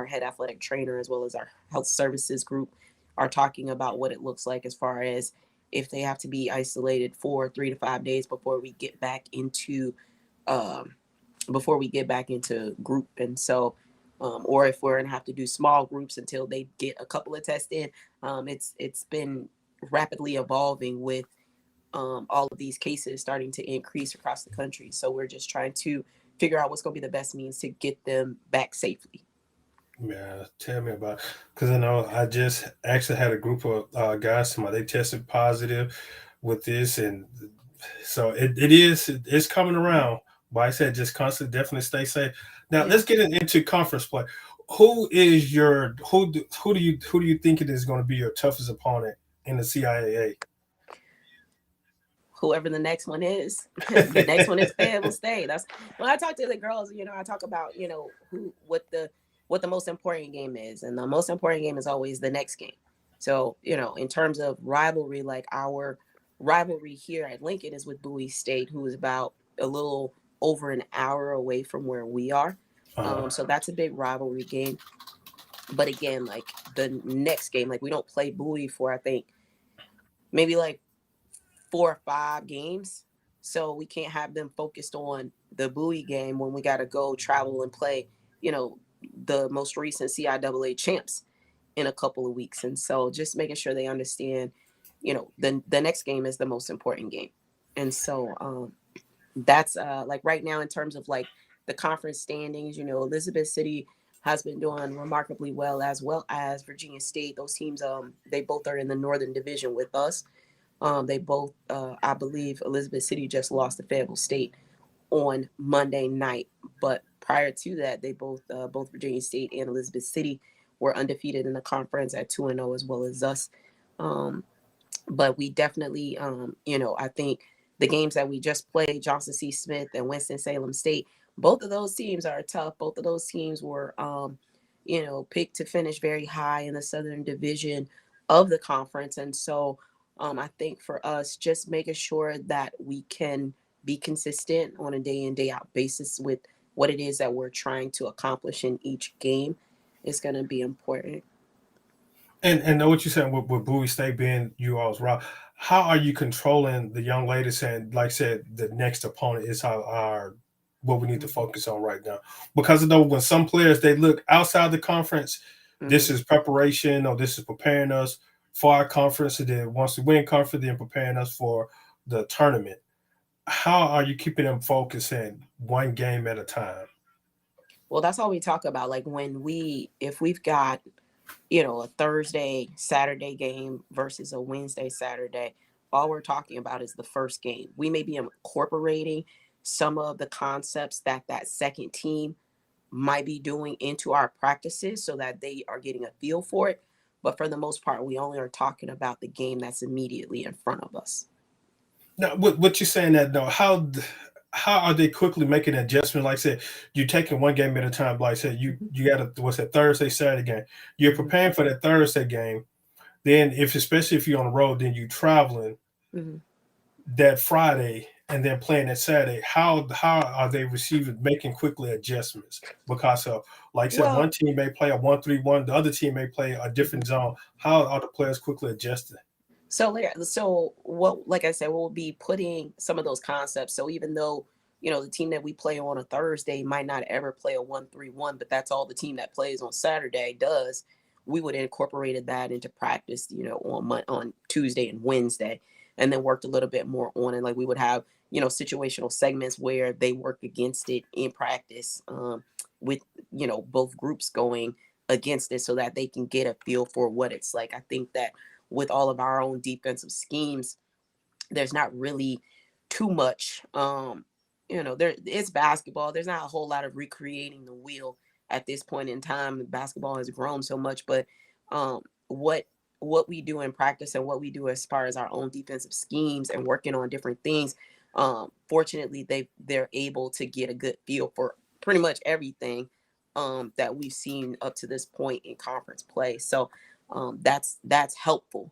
head athletic trainer, as well as our health services group, are talking about what it looks like, as far as if they have to be isolated for 3 to 5 days um, before we get back into group. And so, or if we're gonna have to do small groups until they get a couple of tests in. It's been rapidly evolving with all of these cases starting to increase across the country. So we're just trying to figure out what's going to be the best means to get them back safely. Yeah, tell me about, because I know I just actually had a group of guys. Somebody they tested positive with this, and so it's coming around. But I said just constantly, definitely stay safe. Now Yeah. let's get into conference play. Who do you think it is going to be your toughest opponent in the CIAA? Whoever the next one is. The next one is Fayetteville State. That's when I talk to the girls, I talk about, what the most important game is. And the most important game is always the next game. So, in terms of rivalry, like our rivalry here at Lincoln is with Bowie State, who is about a little over an hour away from where we are. So that's a big rivalry game. But again, like the next game, like we don't play Bowie for, I think, maybe like 4 or 5 games. So we can't have them focused on the Bowie game when we got to go travel and play, the most recent CIAA champs in a couple of weeks. And so just making sure they understand, the next game is the most important game. And so that's like right now in terms of like the conference standings, Elizabeth City has been doing remarkably well as Virginia State. Those teams, they both are in the Northern Division with us. They both, I believe, Elizabeth City just lost to Fayetteville State on Monday night. But prior to that, they both Virginia State and Elizabeth City were undefeated in the conference at 2-0 as well as us. But we definitely, I think the games that we just played, Johnson C. Smith and Winston-Salem State, both of those teams are tough. Both of those teams were, picked to finish very high in the Southern Division of the conference. And so I think for us, just making sure that we can be consistent on a day in, day out basis with what it is that we're trying to accomplish in each game is going to be important. And know what you're saying with Bowie State being you all's route. How are you controlling the young ladies saying, like I said, the next opponent is what we need to focus on right now? Because I know when some players, they look outside the conference, this is preparation or this is preparing us for our conference, and then once we win conference, then preparing us for the tournament. How are you keeping them focused in one game at a time? Well, that's all we talk about. Like if we've got, a Thursday, Saturday game versus a Wednesday, Saturday, all we're talking about is the first game. We may be incorporating some of the concepts that second team might be doing into our practices so that they are getting a feel for it. But for the most part, we only are talking about the game that's immediately in front of us. Now, what you're saying that though, how are they quickly making adjustments? Like I said, you're taking one game at a time. Like I said, you got what's that Thursday, Saturday game. You're preparing for that Thursday game. Then especially if you're on the road, then you're traveling that Friday and then playing that Saturday. How are they making quickly adjustments? Because like I said, one team may play a 1-3-1, the other team may play a different zone. How are the players quickly adjusting? So what, like I said, we'll be putting some of those concepts. So even though, the team that we play on a Thursday might not ever play a 1-3-1, but that's all the team that plays on Saturday does, we would have incorporated that into practice, on Tuesday and Wednesday, and then worked a little bit more on it. Like we would have, situational segments where they work against it in practice, with, both groups going against it so that they can get a feel for what it's like. I think that with all of our own defensive schemes, there's not really too much, it's basketball. There's not a whole lot of recreating the wheel at this point in time. Basketball has grown so much, but what we do in practice and what we do as far as our own defensive schemes and working on different things, fortunately, they're able to get a good feel for pretty much everything that we've seen up to this point in conference play. So that's helpful.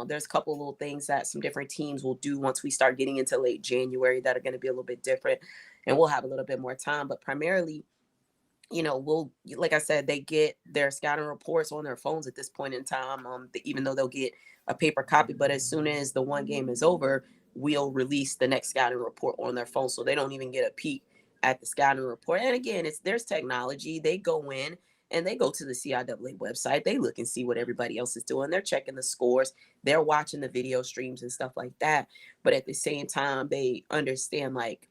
There's a couple of little things that some different teams will do once we start getting into late January that are going to be a little bit different, and we'll have a little bit more time. But primarily, like I said, they get their scouting reports on their phones at this point in time, even though they'll get a paper copy. But as soon as the one game is over, we'll release the next scouting report on their phone, so they don't even get a peek at the scouting report. And again, there's technology. They go in and they go to the CIAA website. They look and see what everybody else is doing. They're checking the scores. They're watching the video streams and stuff like that. But at the same time, they understand, like,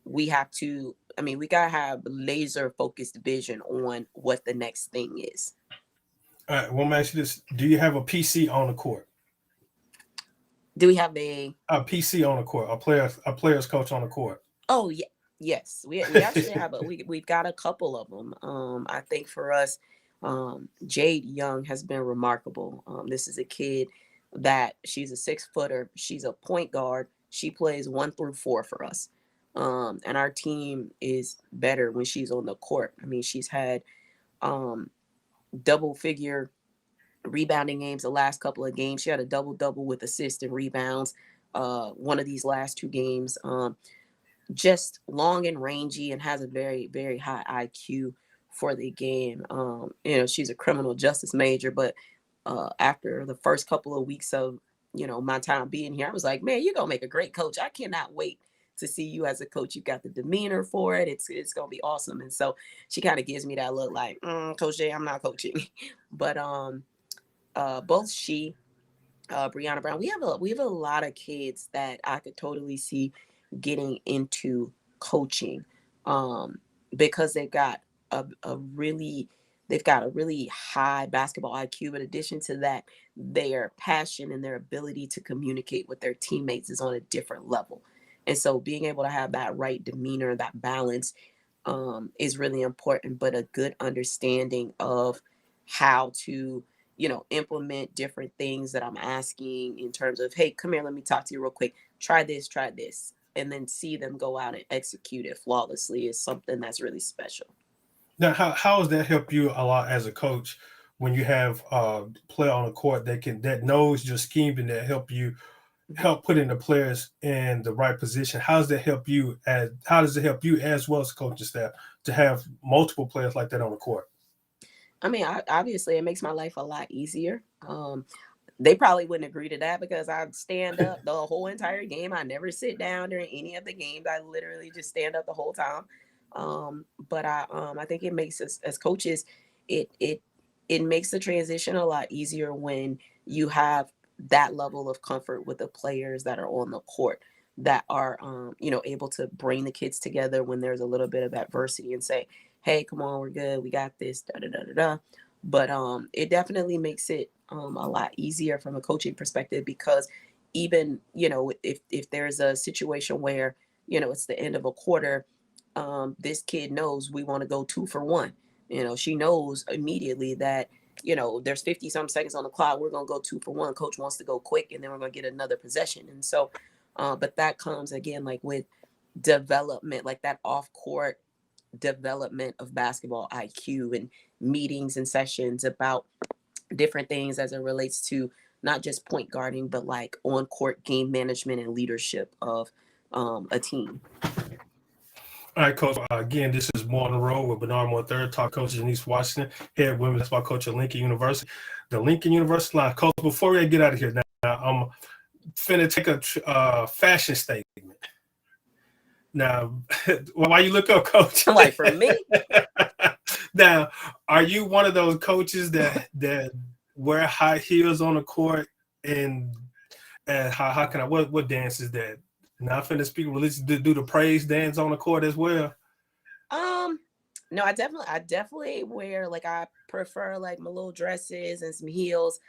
we got to have laser focused vision on what the next thing is. All right. Well, let me ask you this. Do you have a PC on the court? Do we have a PC on the court? A player's coach on the court? Oh, yeah. Yes, we actually have we've got a couple of them. I think for us, Jade Young has been remarkable. This is a kid that she's a 6-footer. She's a point guard. She plays 1 through 4 for us. And our team is better when she's on the court. I mean, she's had double figure rebounding games the last couple of games. She had a double with assists and rebounds. One of these last 2 games. Just long and rangy and has a very, very high IQ for the game. She's a criminal justice major, but after the first couple of weeks of, my time being here, I was like, man, you're going to make a great coach. I cannot wait to see you as a coach. You got the demeanor for it. It's going to be awesome. And so she kind of gives me that look like, Coach J, I'm not coaching. But both she, Brianna Brown, we have a lot of kids that I could totally see getting into coaching, because they've got a really high basketball IQ. In addition to that, their passion and their ability to communicate with their teammates is on a different level. And so being able to have that right demeanor, that balance, is really important, but a good understanding of how to, implement different things that I'm asking in terms of, hey, come here, let me talk to you real quick. Try this, and then see them go out and execute it flawlessly is something that's really special. Now, how does that help you a lot as a coach when you have a player on the court that knows your scheme and that help putting the players in the right position? How does it help you as well as the coaching staff to have multiple players like that on the court? I mean, obviously, it makes my life a lot easier. They probably wouldn't agree to that because I stand up the whole entire game. I never sit down during any of the games. I literally just stand up the whole time. But I think it makes us as coaches, it makes the transition a lot easier when you have that level of comfort with the players that are on the court that are able to bring the kids together when there's a little bit of adversity and say, hey, come on, we're good, we got this, da da da da da. But it definitely makes it a lot easier from a coaching perspective, because even if there's a situation where it's the end of a quarter, this kid knows we want to go 2 for 1. She knows immediately that there's 50 some seconds on the clock, we're going to go 2 for 1. Coach wants to go quick, and then we're going to get another possession. And so but that comes again like with development, like that off court development of basketball IQ and meetings and sessions about different things as it relates to not just point guarding, but like on court game management and leadership of a team. All right, Coach. Again, this is More on the Road with Bernard Moore III, top coach in East Washington, head women's basketball coach at Lincoln University. The Lincoln University line. Coach, before we get out of here, now I'm finna take a fashion statement. Now, why you look up, Coach? Like, for me? Now, are you one of those coaches that wear high heels on the court? And how can I? What dance is that? Now I'm finna speak religious. Do the praise dance on the court as well? No, I definitely wear, like, I prefer like my little dresses and some heels.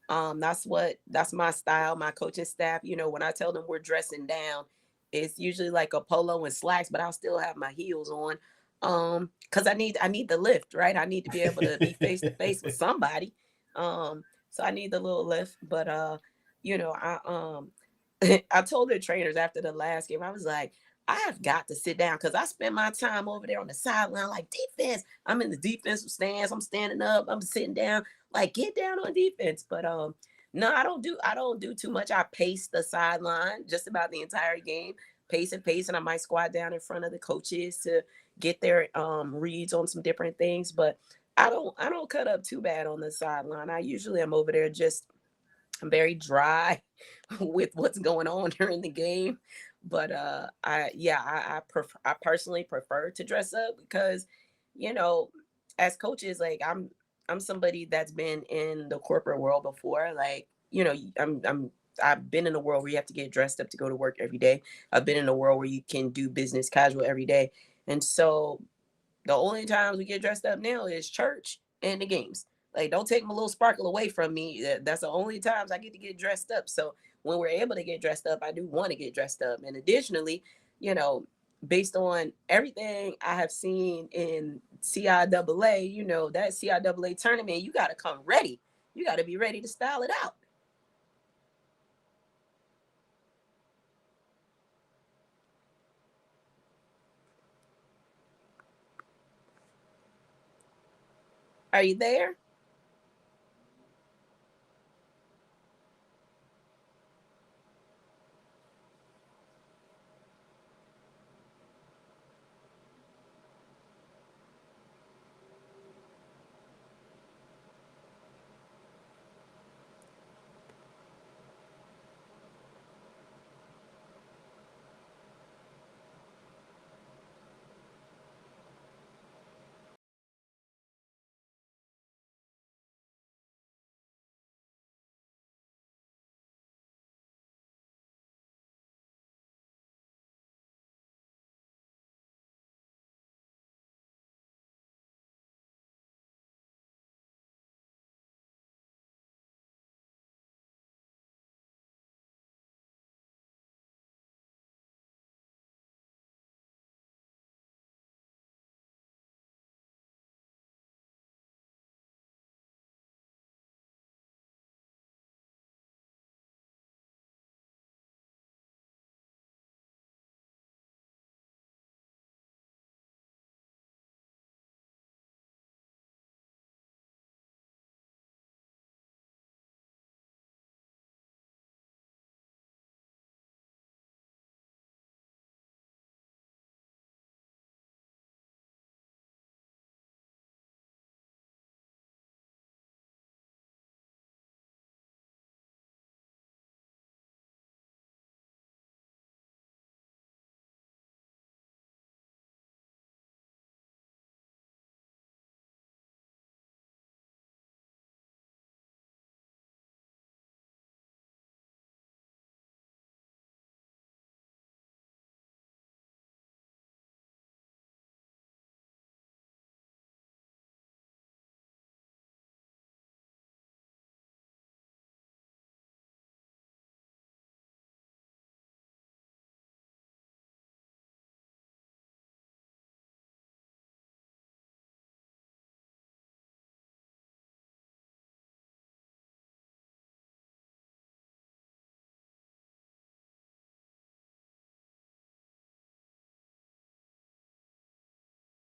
That's my style. My coaching staff, when I tell them we're dressing down, it's usually like a polo and slacks, but I'll still have my heels on. Because I need the lift, right? I need to be able to be face to face with somebody. So I need the little lift. But I I told the trainers after the last game, I was like, I have got to sit down because I spend my time over there on the sideline, like, defense. I'm in the defensive stance. I'm standing up. I'm sitting down. Like, get down on defense. But no, I don't do too much. I pace the sideline just about the entire game, pace, and I might squat down in front of the coaches to get their reads on some different things. But I don't cut up too bad on the sideline. I usually am over there just very dry with what's going on during the game. But I personally prefer to dress up because, as coaches, like, I'm somebody that's been in the corporate world before. Like, I've been in a world where you have to get dressed up to go to work every day. I've been in a world where you can do business casual every day. And so the only times we get dressed up now is church and the games. Like, don't take my little sparkle away from me. That's the only times I get to get dressed up. So when we're able to get dressed up, I do want to get dressed up. And additionally, based on everything I have seen in CIAA, that CIAA tournament, you got to come ready. You got to be ready to style it out. Are you there?